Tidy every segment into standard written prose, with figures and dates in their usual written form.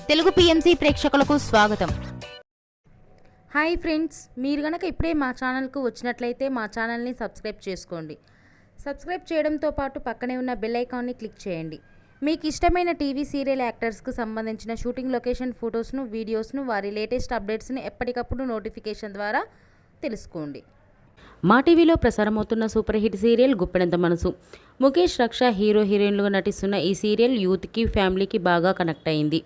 Telugu PMC ప్రేక్షకులకు స్వాగతం. Hi friends, మీరు గనక ఇప్పుడే మా ఛానల్కు వచ్చినట్లయితే మా ఛానల్ని సబ్స్క్రైబ్ చేసుకోండి. సబ్స్క్రైబ్ చేయడంతో పాటు పక్కనే ఉన్న బెల్ ఐకాన్ని క్లిక్ చేయండి. మీకు ఇష్టమైన టీవీ సీరియల్ యాక్టర్స్కు సంబంధించిన షూటింగ్ లొకేషన్ ఫొటోస్ను, వీడియోస్ను, వారి లేటెస్ట్ అప్డేట్స్ని ఎప్పటికప్పుడు నోటిఫికేషన్ ద్వారా తెలుసుకోండి. మా టీవీలో ప్రసారమవుతున్న సూపర్ హిట్ సీరియల్ గుప్పెడంత మనసు. ముఖేష్, రక్ష హీరో హీరోయిన్లుగా నటిస్తున్న ఈ సీరియల్ యూత్కి, ఫ్యామిలీకి బాగా కనెక్ట్ అయింది.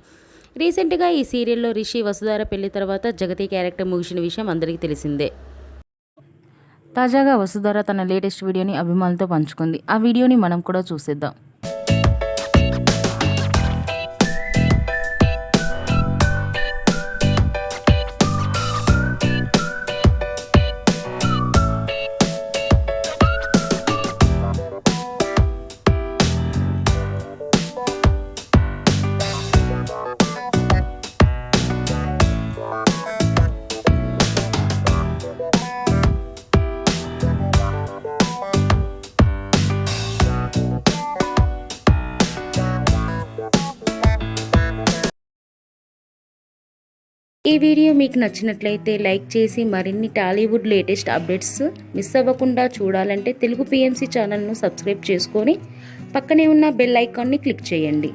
రీసెంట్గా ఈ సీరియల్లో రిషి, వసుధార పెళ్లి తర్వాత జగతి క్యారెక్టర్ ముగిసిన విషయం అందరికీ తెలిసిందే. తాజాగా వసుధార తన లేటెస్ట్ వీడియోని అభిమానులతో పంచుకుంది. ఆ వీడియోని మనం కూడా చూసేద్దాం. ఈ వీడియో మీకు నచ్చినట్లయితే లైక్ చేసి మరిన్ని టాలీవుడ్ లేటెస్ట్ అప్డేట్స్ మిస్ అవ్వకుండా చూడాలంటే తెలుగు పిఎంసి ఛానల్ను సబ్స్క్రైబ్ చేసుకొని పక్కనే ఉన్న బెల్ ఐకాన్ని క్లిక్ చేయండి.